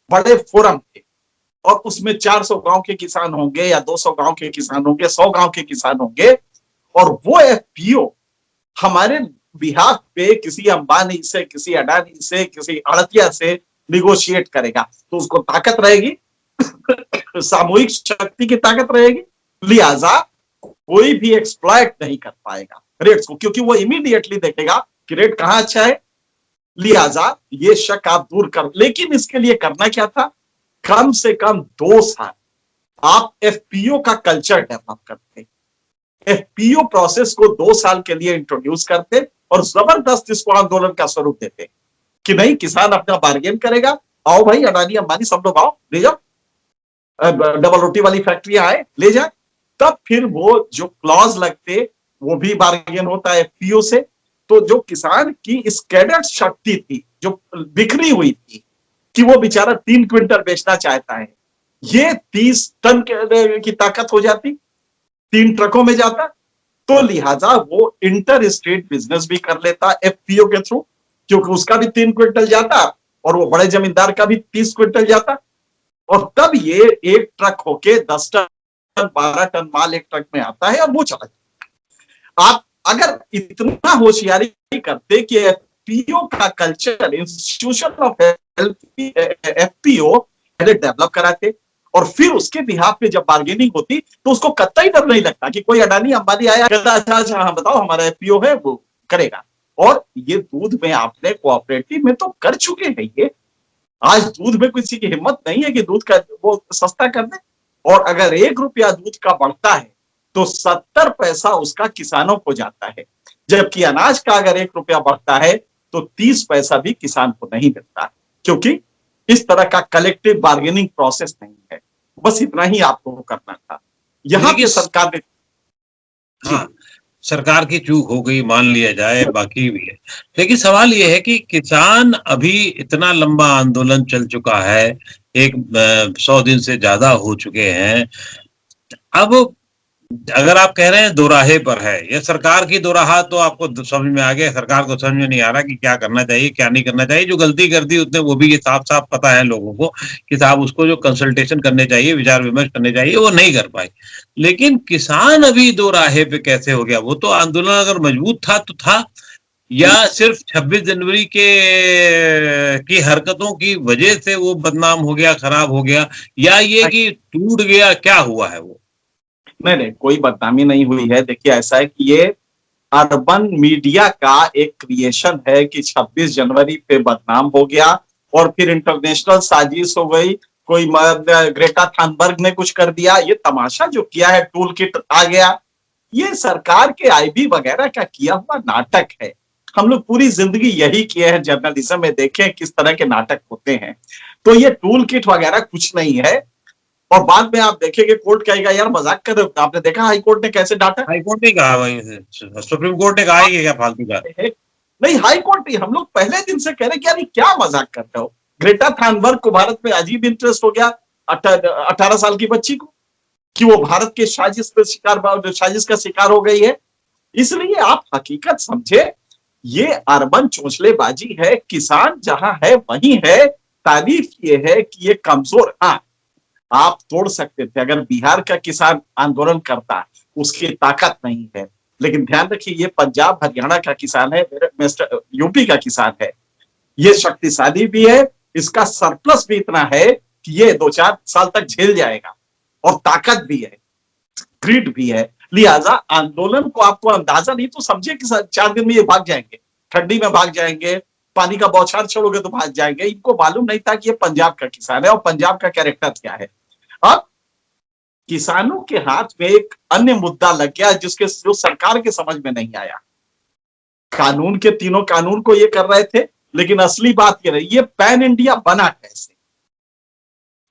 बड़े फोरम पे, और उसमें 400 गांव के किसान होंगे या 200 गांव के किसान होंगे, 100 गांव के किसान होंगे, और वो एफपीओ हमारे बिहाफ पे किसी अंबानी से, किसी अडानी से, किसी अड़तिया से निगोशिएट करेगा। तो उसको ताकत रहेगी, सामूहिक शक्ति की ताकत रहेगी, लिहाजा कोई भी एक्सप्लॉइट नहीं कर पाएगा रेट्स को, क्योंकि वो इमीडिएटली देखेगा कि रेट कहां अच्छा है। लिहाजा ये शक आप दूर कर, लेकिन इसके लिए करना क्या था? कम से कम 2 साल आप एफपीओ का कल्चर डेवलप करते, एफपीओ प्रोसेस को 2 साल के लिए इंट्रोड्यूस करते, और जबरदस्त इसको आंदोलन का स्वरूप देते कि नहीं, किसान अपना बार्गेन करेगा, आओ भाई अडानी अंबानी सब लोग आओ, ले जाओ, डबल रोटी वाली फैक्ट्रियां आए, ले जाए। तब फिर वो जो क्लॉज लगते, वो भी बार्गेन होता है एफपीओ से। तो जो किसान की स्कैडर्ड शक्ति थी, जो बिखरी हुई थी, कि वो बेचारा 3 क्विंटल बेचना चाहता है, ये 30 टन की ताकत हो जाती, 3 ट्रकों में जाता। तो लिहाजा वो इंटर स्टेट बिजनेस भी कर लेता एफपीओ के थ्रू, क्योंकि उसका भी 3 क्विंटल जाता, और वो बड़े जमींदार का भी 30 क्विंटल जाता, और तब ये एक ट्रक होके 10 टन 12 टन माल एक ट्रक में आता है, और वो चला जाता। आप अगर इतना होशियारी करते कि एफपीओ का कल्चर, इंस्टीट्यूशन ऑफ एफपीओ पहले डेवलप कराते, और फिर उसके बिहाफ पे जब बार्गेनिंग होती, तो उसको कतई डर नहीं लगता कि कोई अडानी अंबानी आया, कहता अच्छा अच्छा हाँ बताओ हमारा एफपीओ है, वो करेगा। और ये दूध में आपने कोऑपरेटिव में तो कर चुके हैं ये। आज दूध में किसी की हिम्मत नहीं है कि दूध का वो सस्ता कर दे, और अगर 1 रुपया दूध का बढ़ता है तो 70 पैसा उसका किसानों को जाता है, जबकि अनाज का अगर 1 रुपया बढ़ता है तो 30 पैसा भी किसान को नहीं मिलता, क्योंकि इस तरह का कलेक्टिव बार्गेनिंग प्रोसेस नहीं है। बस इतना ही आपको करना था। यहाँ पे सरकार ने, हाँ, सरकार की चूक हो गई मान लिया जाए, बाकी भी है, लेकिन सवाल ये है कि किसान अभी इतना लंबा आंदोलन चल चुका है, 100 दिन से ज्यादा हो चुके हैं। अब अगर आप कह रहे हैं दोराहे पर है, या सरकार की दोराहा, तो आपको समझ में आ गया, सरकार को समझ में नहीं आ रहा कि क्या करना चाहिए क्या नहीं करना चाहिए। जो गलती कर दी उसने, वो भी ये साफ साफ पता है लोगों को कि साहब उसको जो कंसल्टेशन करने चाहिए, विचार विमर्श करने चाहिए, वो नहीं कर पाए। लेकिन किसान अभी दोराहे पे कैसे हो गया? वो तो आंदोलन अगर मजबूत था तो था, या सिर्फ 26 जनवरी की हरकतों की वजह से वो बदनाम हो गया, खराब हो गया, या ये कि टूट गया, क्या हुआ है वो? नहीं, कोई बदनामी नहीं हुई है। देखिए ऐसा है कि ये अर्बन मीडिया का एक क्रिएशन है कि 26 जनवरी पे बदनाम हो गया, और फिर इंटरनेशनल साजिश हो गई, कोई ग्रेटा थनबर्ग ने कुछ कर दिया। ये तमाशा जो किया है, टूल किट आ गया, ये सरकार के आईबी वगैरह का किया हुआ नाटक है। हम लोग पूरी जिंदगी यही किए हैं जर्नलिज्म में, देखें किस तरह के नाटक होते हैं। तो ये टूल किट वगैरह कुछ नहीं है। और बाद में आप देखेंगे कोर्ट कहेगा यार मजाक कर रहे हो। आपने देखा हाई कोर्ट ने कैसे डांटा? हाई कोर्ट ने कहा, वहीं से सुप्रीम कोर्ट ने कहा है कि क्या फालतू का? नहीं, हाई कोर्ट नहीं, हम लोग पहले दिन से कह रहे कि यार क्या मजाक कर रहे हो। ग्रेटा थनबर्ग को भारत में अजीब इंटरेस्ट हो गया 18 साल की बच्ची को, कि वो भारत के साजिश का शिकार हो गई है। इसलिए आप हकीकत समझे, ये अर्बन चोंचलेबाजी है। किसान जहां है वहीं है। तारीफ ये है कि ये कमजोर, हाँ आप तोड़ सकते थे अगर बिहार का किसान आंदोलन करता, उसकी ताकत नहीं है। लेकिन ध्यान रखिए, ये पंजाब हरियाणा का किसान है, यूपी का किसान है, ये शक्तिशाली भी है, इसका सरप्लस भी इतना है कि ये 2-4 साल तक झेल जाएगा, और ताकत भी है, ग्रिड भी है। लिहाजा आंदोलन को आपको अंदाजा नहीं तो समझिए कि 4 दिन में ये भाग जाएंगे, ठंडी में भाग जाएंगे, पानी का बौछार छोड़ोगे तो भाग जाएंगे। इनको मालूम नहीं था कि ये पंजाब का किसान है और पंजाब का कैरेक्टर क्या है। अब किसानों के हाथ में एक अन्य मुद्दा लग गया जो सरकार के समझ में नहीं आया। कानून के तीनों कानून को ये कर रहे थे, लेकिन असली बात ये रही, ये पैन इंडिया बना कैसे?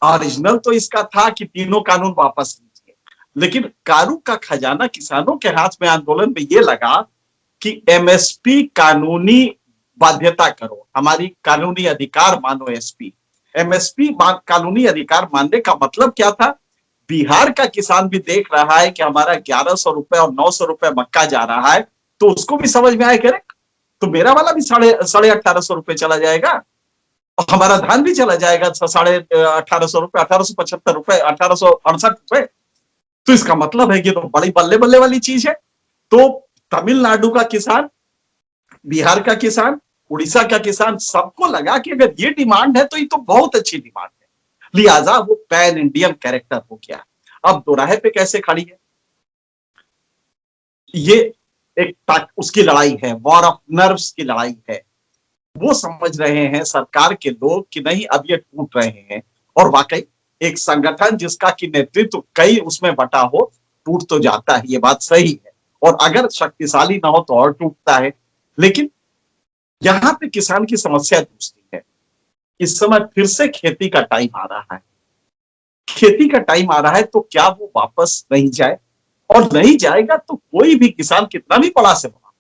ओरिजिनल तो इसका था कि तीनों कानून वापस लीजिए, लेकिन कारू का खजाना किसानों के हाथ में आंदोलन में ये लगा कि एमएसपी कानूनी बाध्यता करो, हमारी कानूनी अधिकार मानो। एमएसपी कानूनी अधिकार मानने का मतलब क्या था? बिहार का किसान भी देख रहा है कि हमारा 1100 रुपए और 900 रुपए मक्का जा रहा है, तो उसको भी समझ में आया कि तो मेरा वाला भी 1850 रुपए चला जाएगा और हमारा धान भी चला जाएगा 1850 रुपए, 1875 रुपए, 1868 रुपए। तो इसका मतलब है कि तो बड़ी बल्ले बल्ले वाली चीज है। तो तमिलनाडु का किसान, बिहार का किसान, उड़ीसा का किसान, सबको लगा कि अगर ये डिमांड है तो ये तो बहुत अच्छी डिमांड है। लिहाजा वो पैन इंडियन कैरेक्टर हो गया। अब दोराहे पे कैसे खड़ी है? ये एक उसकी लड़ाई है, वॉर ऑफ नर्व्स की लड़ाई है। वो समझ रहे हैं सरकार के लोग कि नहीं, अब ये टूट रहे हैं। और वाकई एक संगठन जिसका कि नेतृत्व कई उसमें बटा हो, टूट तो जाता है, ये बात सही है। और अगर शक्तिशाली ना हो तो और टूटता है। लेकिन यहां पे किसान की समस्या दूसरी है। इस समय फिर से खेती का टाइम आ रहा है। खेती का टाइम आ रहा है तो क्या वो वापस नहीं जाए? और नहीं जाएगा तो कोई भी किसान कितना भी बड़ा से बड़ा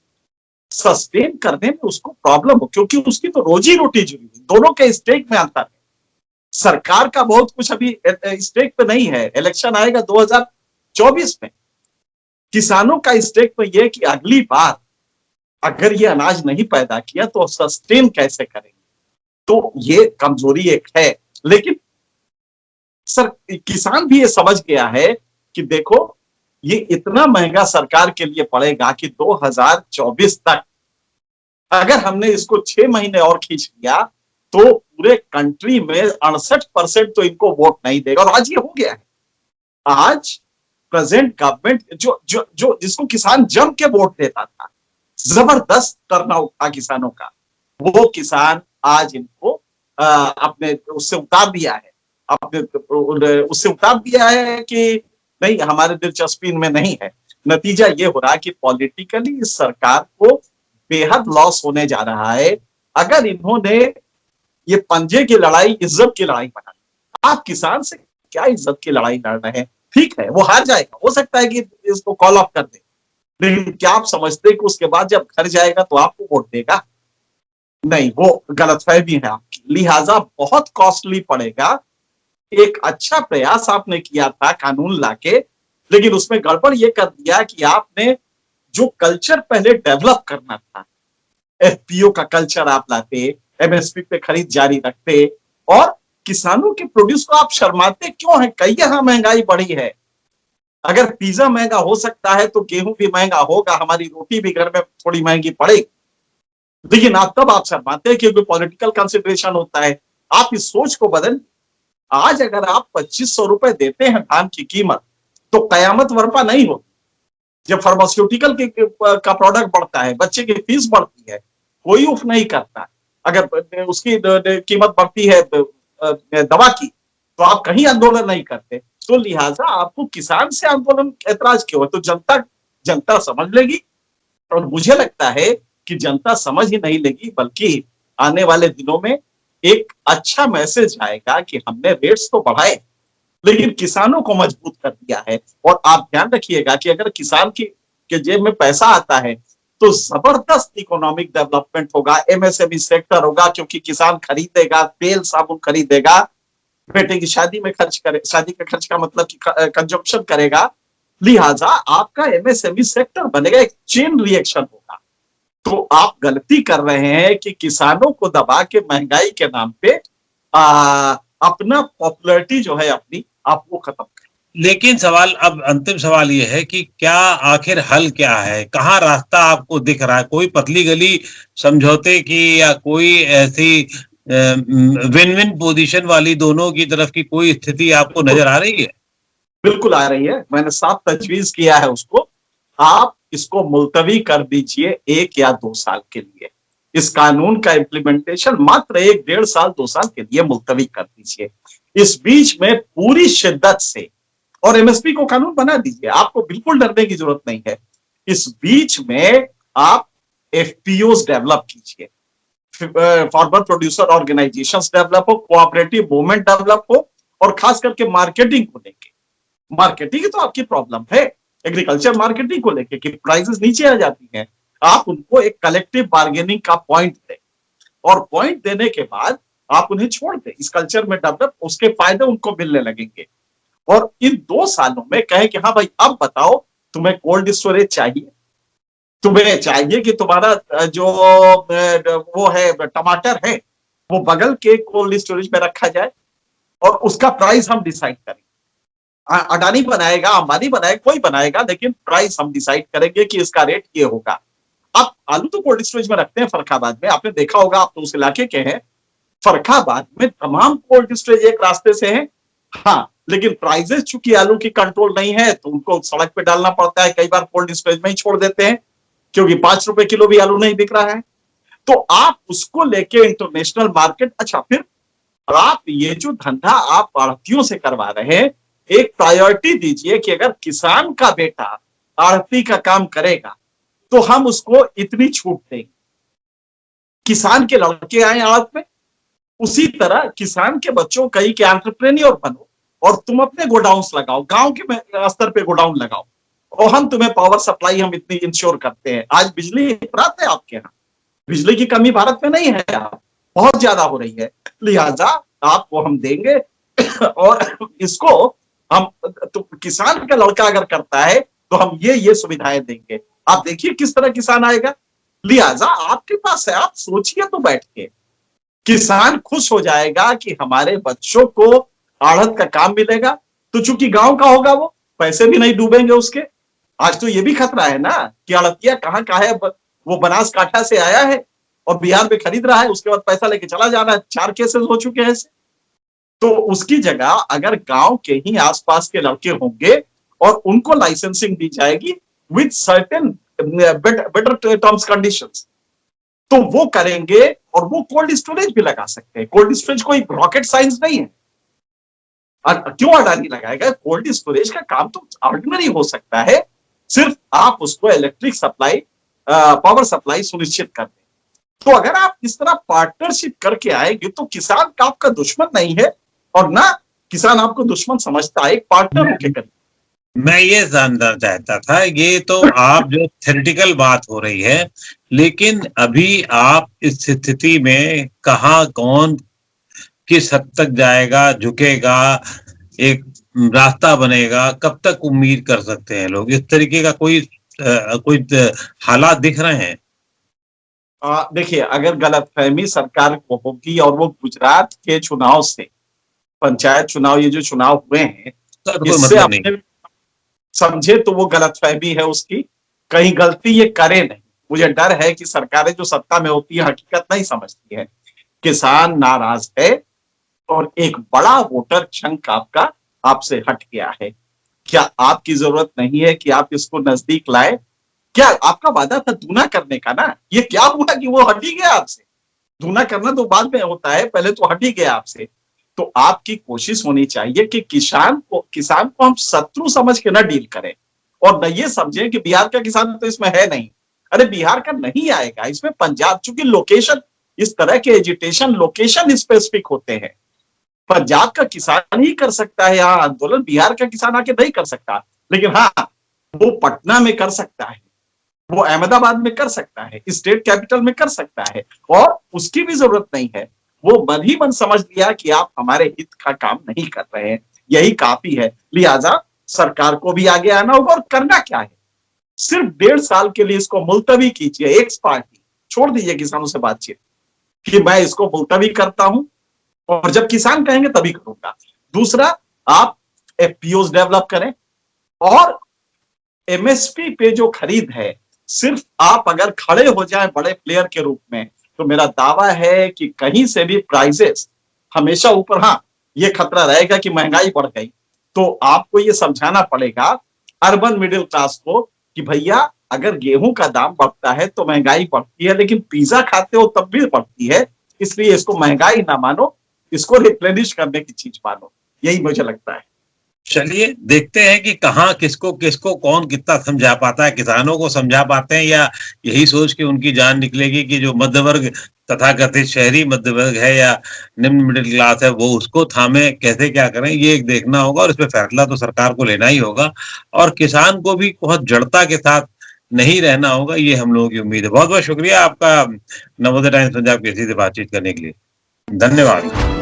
सस्टेन करने में उसको प्रॉब्लम हो, क्योंकि उसकी तो रोजी रोटी जुड़ी हुई। दोनों के स्टेक में अंतर है। सरकार का बहुत कुछ अभी स्टेक पे नहीं है, इलेक्शन आएगा 2024 में। किसानों का स्टेक में यह कि अगली बार अगर ये अनाज नहीं पैदा किया तो सस्टेन कैसे करेंगे? तो ये कमजोरी एक है। लेकिन सर, किसान भी ये समझ गया है कि देखो, ये इतना महंगा सरकार के लिए पड़ेगा कि 2024 तक अगर हमने इसको 6 महीने और खींच लिया तो पूरे कंट्री में 68% तो इनको वोट नहीं देगा। और आज ये हो गया है। आज प्रेजेंट गवर्नमेंट जो जिसको किसान जम के वोट देता था, जबरदस्त टर्नआउट था किसानों का, वो किसान आज इनको अपने उससे उतार दिया है। अपने उससे उतार दिया है कि नहीं, हमारे दिलचस्पी इनमें नहीं है। नतीजा ये हो रहा है कि पॉलिटिकली इस सरकार को बेहद लॉस होने जा रहा है। अगर इन्होंने ये पंजे की लड़ाई इज्जत की लड़ाई बना, आप किसान से क्या इज्जत की लड़ाई लड़ रहे हैं? ठीक है, वो हार जाएगा, हो सकता है कि इसको कॉल ऑफ कर दे, लेकिन क्या आप समझते कि उसके बाद जब घर जाएगा तो आपको वोट देगा? नहीं, वो गलतफहमी है आपकी। लिहाजा बहुत कॉस्टली पड़ेगा। एक अच्छा प्रयास आपने किया था कानून लाके, लेकिन उसमें गड़बड़ ये कर दिया कि आपने जो कल्चर पहले डेवलप करना था, एफपीओ का कल्चर आप लाते, एमएसपी पे खरीद जारी रखते, और किसानों के प्रोड्यूस को आप शर्माते क्यों हैं? कई यहाँ महंगाई बढ़ी है। अगर पिज्जा महंगा हो सकता है तो गेहूं भी महंगा होगा, हमारी रोटी भी घर में थोड़ी महंगी पड़ेगी। लेकिन आप तब आप शर्माते हैं क्योंकि पॉलिटिकल कंसिडरेशन होता है। आप इस सोच को बदल। आज अगर आप 2500 रुपए देते हैं धान की कीमत, तो कयामत बर्पा नहीं होती। जब फार्मास्यूटिकल का प्रोडक्ट बढ़ता है, बच्चे की फीस बढ़ती है, कोई उफ नहीं करता। अगर उसकी कीमत बढ़ती है दवा की, तो आप कहीं आंदोलन नहीं करते। तो लिहाजा आपको किसान से आंदोलन ऐतराज क्यों है? तो जनता समझ लेगी। और मुझे लगता है कि जनता समझ ही नहीं लेगी, बल्कि आने वाले दिनों में एक अच्छा मैसेज आएगा कि हमने रेट्स तो बढ़ाए लेकिन किसानों को मजबूत कर दिया है। और आप ध्यान रखिएगा कि अगर किसान के जेब में पैसा आता है तो जबरदस्त इकोनॉमिक डेवलपमेंट होगा, एमएसएमई सेक्टर होगा, क्योंकि किसान खरीदेगा, तेल साबुन खरीदेगा, बेटे की शादी में खर्च करे, शादी का खर्च का मतलब कि कंजम्पशन करेगा। लिहाजा आपका एमएसएमई सेक्टर बनेगा, एक चेन रिएक्शन होगा। तो आप गलती कर रहे हैं कि किसानों को दबा के महंगाई के नाम पे अपना पॉपुलैरिटी जो है अपनी, आप वो खत्म करें। लेकिन सवाल, अब अंतिम सवाल ये है कि क्या आखिर हल क्या है? कहाँ रास्ता आपको दिख रहा है? कोई पतली गली समझौते की या कोई ऐसी विन विन पोजीशन वाली दोनों की तरफ की कोई स्थिति आपको नजर आ रही है? बिल्कुल आ रही है। मैंने साफ तजवीज किया है उसको। आप इसको मुलतवी कर दीजिए 1 या 2 साल के लिए। इस कानून का इम्प्लीमेंटेशन मात्र 1 डेढ़ साल 2 साल के लिए मुलतवी कर दीजिए। इस बीच में पूरी शिद्दत से और एमएसपी को कानून बना दीजिए। आपको बिल्कुल डरने की जरूरत नहीं है। इस बीच में आप एफपीओज डेवलप कीजिए, फार्मर प्रोड्यूसर ऑर्गेनाइजेशंस डेवलप हो, कोऑपरेटिव मूवमेंट डेवलप हो, और खास करके मार्केटिंग को लेके। मार्केटिंग तो आपकी प्रॉब्लम है, एग्रीकल्चर मार्केटिंग को लेके कि प्राइसेस नीचे आ जाती हैं। आप उनको एक कलेक्टिव बार्गेनिंग का पॉइंट दें, और पॉइंट देने के बाद आप उन्हें छोड़ दें इस कल्चर में डेवलप, उसके फायदे उनको मिलने लगेंगे। और इन 2 सालों में कहें कि हाँ भाई अब बताओ तुम्हें कोल्ड स्टोरेज चाहिए, तुम्हें चाहिए कि तुम्हारा जो वो है टमाटर है वो बगल के कोल्ड स्टोरेज में रखा जाए और उसका प्राइस हम डिसाइड करें। अडानी बनाएगा, अंबानी बनाएगा, कोई बनाएगा, लेकिन प्राइस हम डिसाइड करेंगे कि इसका रेट ये होगा। अब आलू तो कोल्ड स्टोरेज में रखते हैं फर्रुखाबाद में, आपने देखा होगा, आप तो उस इलाके के हैं। फर्रुखाबाद में तमाम कोल्ड स्टोरेज एक रास्ते से है, हाँ, लेकिन प्राइसेस चूंकि आलू की कंट्रोल नहीं है तो उनको सड़क पे डालना पड़ता है। कई बार कोल्ड स्टोरेज में ही छोड़ देते हैं क्योंकि 5 रुपए किलो भी आलू नहीं बिक रहा है। तो आप उसको लेके इंटरनेशनल मार्केट, अच्छा फिर आप ये जो धंधा आप आढ़तियों से करवा रहे हैं, एक प्रायोरिटी दीजिए कि अगर किसान का बेटा आढ़ती का काम करेगा तो हम उसको इतनी छूट देंगे। किसान के लड़के आए आड़त में, उसी तरह किसान के बच्चों कई के एंटरप्रेन्योर बनो और तुम अपने गोडाउन्स लगाओ, गांव के स्तर पे गोडाउन लगाओ, और हम तुम्हें पावर सप्लाई हम इतनी इंश्योर करते हैं। आज बिजली रात है आपके यहाँ, बिजली की कमी भारत में नहीं है, बहुत ज्यादा हो रही है, लिहाजा आपको हम देंगे और इसको हम तो किसान का लड़का अगर करता है तो हम ये सुविधाएं देंगे। आप देखिए किस तरह किसान आएगा। लिहाजा आपके पास है, आप सोचिए तो बैठ के, किसान खुश हो जाएगा कि हमारे बच्चों को आढ़त का काम मिलेगा। तो चूंकि गांव का होगा वो पैसे भी नहीं डूबेंगे उसके। आज तो ये भी खतरा है ना कि आढ़तिया कहाँ का है, वो बनासकांठा से आया है और बिहार में खरीद रहा है, उसके बाद पैसा लेके चला जाना है। 4 केसेस हो चुके हैं ऐसे। तो उसकी जगह अगर गांव के ही आसपास के लड़के होंगे और उनको लाइसेंसिंग दी जाएगी with certain better terms conditions, तो वो करेंगे और वो कोल्ड स्टोरेज भी लगा सकते हैं। कोल्ड स्टोरेज कोई रॉकेट साइंस नहीं है। क्यों अडानी लगाएगा? कोल्ड स्टोरेज का काम तो ऑर्डिनरी हो सकता है, सिर्फ आप उसको इलेक्ट्रिक सप्लाई, पावर सप्लाई सुनिश्चित कर दें। तो अगर आप इस तरह पार्टनरशिप करके आएंगे तो किसान का आपका दुश्मन नहीं है और ना किसान आपको दुश्मन समझता है, एक पार्टनर होके करें। मैं ये जानना चाहता था, ये तो आप जो थ्योरेटिकल बात हो रही है, लेकिन अभी आप इस स्थिति में कहाँ कौन किस हद तक जाएगा, झुकेगा, एक रास्ता बनेगा, कब तक उम्मीद कर सकते हैं लोग? इस तरीके का कोई हालात दिख रहे हैं? देखिए, अगर गलतफहमी सरकार को होगी और वो गुजरात के चुनाव से, पंचायत चुनाव, ये जो चुनाव हुए हैं, इससे मतलब अपने समझे तो वो गलतफहमी है उसकी, कहीं गलती ये करे नहीं। मुझे डर है कि सरकारें जो सत्ता में होती है हकीकत नहीं समझती है। किसान नाराज है और एक बड़ा वोटर चंक आपका आपसे हट गया है। क्या आपकी जरूरत नहीं है कि आप इसको नजदीक लाए? क्या आपका वादा था दूना करने का ना? ये क्या हुआ कि वो हट ही गया आपसे? दूना करना तो बाद में होता है, पहले तो हट ही गया आपसे। तो आपकी कोशिश होनी चाहिए कि किसान को हम शत्रु समझ के ना डील करें और न ये समझें कि बिहार का किसान तो इसमें है नहीं। अरे बिहार का नहीं आएगा इसमें, पंजाब, चूंकि लोकेशन, इस तरह के एजिटेशन लोकेशन स्पेसिफिक होते हैं। पंजाब का किसान ही कर सकता है यहाँ आंदोलन, बिहार का किसान आके नहीं कर सकता। लेकिन हाँ, वो पटना में कर सकता है, वो अहमदाबाद में कर सकता है, स्टेट कैपिटल में कर सकता है, और उसकी भी जरूरत नहीं है। वो मन ही मन समझ लिया कि आप हमारे हित का काम नहीं कर रहे हैं, यही काफी है। लिहाजा सरकार को भी आगे आना होगा। और करना क्या है, सिर्फ 1.5 साल के लिए इसको मुलतवी कीजिए। एक्स पार्टी छोड़ दीजिए किसानों से बातचीत कि मैं इसको मुलतवी करता हूं और जब किसान कहेंगे तभी करूंगा। दूसरा, आप एफपीओ डेवलप करें और एमएसपी पे जो खरीद है, सिर्फ आप अगर खड़े हो जाए बड़े प्लेयर के रूप में तो मेरा दावा है कि कहीं से भी प्राइसेस हमेशा ऊपर, हाँ ये खतरा रहेगा कि महंगाई बढ़ गई, तो आपको ये समझाना पड़ेगा अर्बन मिडिल क्लास को कि भैया अगर गेहूं का दाम बढ़ता है तो महंगाई बढ़ती है, लेकिन पिज्जा खाते हो तब भी बढ़ती है, इसलिए इसको महंगाई ना मानो, इसको रिप्लेनिश करने की चीज मानो। यही मुझे लगता है। चलिए देखते हैं कि कहाँ किसको किसको कौन कितना समझा पाता है, किसानों को समझा पाते हैं या यही सोच के उनकी जान निकलेगी कि जो मध्य वर्ग तथाकथित शहरी मध्य वर्ग है या निम्न मिडिल क्लास है वो उसको थामे, कैसे क्या करें ये एक देखना होगा और इस पे फैसला तो सरकार को लेना ही होगा और किसान को भी बहुत जड़ता के साथ नहीं रहना होगा, ये हम लोगों की उम्मीद है। बहुत बहुत शुक्रिया आपका नवोदय टाइम्स पंजाब केसरी से बातचीत करने के लिए। धन्यवाद।